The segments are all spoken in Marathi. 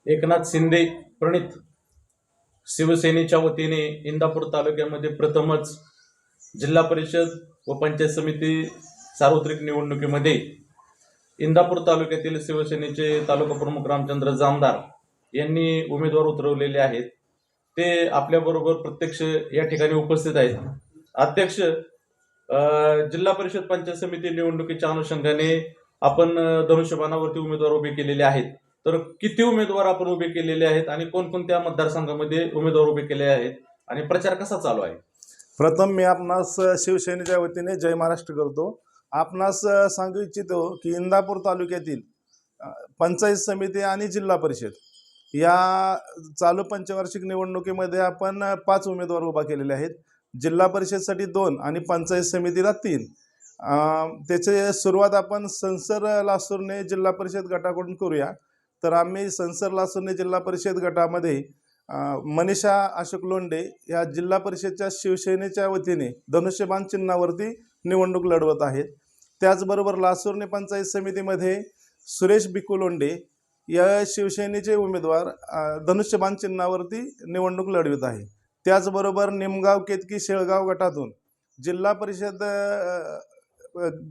एकनाथ शिंदे प्रणित शिवसेनेच्या वतीने इंदापूर तालुक्यामध्ये प्रथमच जिल्हा परिषद व पंचायत समिती सार्वत्रिक निवडणुकीमध्ये इंदापूर तालुक्यातील शिवसेनेचे तालुका प्रमुख रामचंद्र जामदार यांनी उमेदवार उतरवलेले आहेत। ते आपल्याबरोबर प्रत्यक्ष या ठिकाणी उपस्थित आहेत। अध्यक्ष, जिल्हा परिषद पंचायत समिती निवडणुकीच्या अनुषंगाने आपण धनुष्यबाणावरती उमेदवार उभे केलेले आहेत। तर किती उमेदवार आपण उभे केलेले आहेत आणि कोणकोणत्या मतदारसंघामध्ये उमेदवार उभे केले आहेत आणि प्रचार कसा चालू आहे? प्रथम मी आपणास शिवसेनेच्या वतीने जय महाराष्ट्र करतो। आपणास सांगू इच्छितो की इंदापूर तालुक्यातील पंचायत समिती आणि जिल्हा परिषद या चालू पंचवार्षिक निवडणुकीमध्ये आपण 5 उमेदवार उभा केलेले आहेत। जिल्हा परिषदसाठी 2 आणि पंचायत समितीला 3। त्याची सुरुवात आपण संसर लासूरने जिल्हा परिषद गटाकडून करूया। तर आम्ही संसर लासूरने जिल्हा परिषद गटामध्ये मनीषा अशोक लोंढे या जिल्हा परिषदच्या शिवसेनेच्या वतीने धनुष्यबाण चिन्हावरती निवडणूक लढवत आहेत। त्याचबरोबर लासूरने पंचायत समितीमध्ये सुरेश बिकू लोंढे या शिवसेनेचे उमेदवार धनुष्यबाण चिन्हावरती निवडणूक लढवित आहे। त्याचबरोबर निमगाव केतकी शेळगाव गटातून जिल्हा परिषद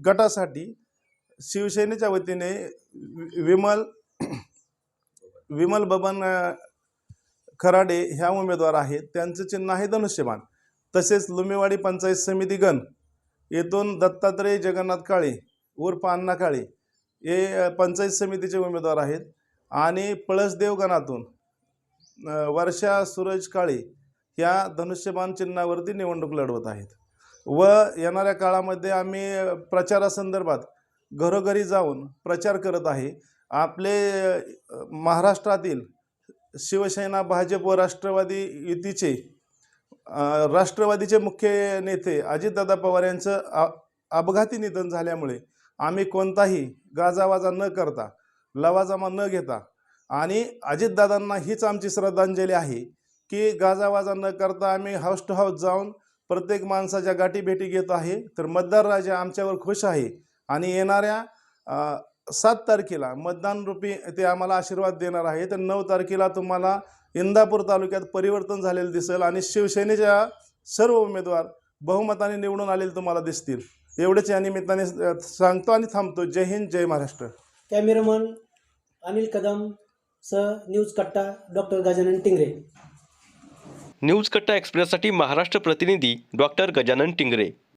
गटासाठी शिवसेनेच्या वतीने विमल बबन खराडे ह्या उमेदवार आहेत। त्यांचं चिन्ह आहे धनुष्यबाण। तसेच लुमेवाडी पंचायत समिती गण येथून दत्तात्रय जगन्नाथ काळे उर्फ अण्णा काळे हे पंचायत समितीचे उमेदवार आहेत। आणि पळसदेव गणातून वर्षा सूरज काळे ह्या धनुष्यबाण चिन्हावरती निवडणूक लढवत आहेत। व येणाऱ्या काळामध्ये आम्ही प्रचारासंदर्भात घरोघरी जाऊन प्रचार करत आहे। आपले महाराष्ट्रातील शिवसेना, भाजप व राष्ट्रवादी युतीचे राष्ट्रवादीचे मुख्य नेते अजितदादा पवार यांचं अपघाती निधन झाल्यामुळे आम्ही कोणताही गाजावाजा न करता, लवाजमा न घेता आणि अजितदादांना हीच आमची श्रद्धांजली आहे की गाजावाजा न करता आम्ही हाऊस टू हाऊस जाऊन प्रत्येक माणसाच्या गाठीभेटी घेत आहे। तर मतदार राजा आमच्यावर खुश आहे आणि येणाऱ्या 7 तारखेला मतदान रूपी ते आम्हाला आशीर्वाद देणार आहे। तर 9 तारखेला तुम्हाला इंदापूर तालुक्यात परिवर्तन झालेलं दिसेल आणि शिवसेनेच्या सर्व उमेदवार बहुमताने निवडून आलेले तुम्हाला दिसतील। एवढेच या निमित्ताने सांगतो आणि थांबतो। जय हिंद, जय महाराष्ट्र। कॅमेरामन अनिल कदम सह न्यूज कट्टा डॉक्टर गजानन टिंगरे। न्यूज कट्टा एक्सप्रेससाठी महाराष्ट्र प्रतिनिधी डॉक्टर गजानन टिंगरे।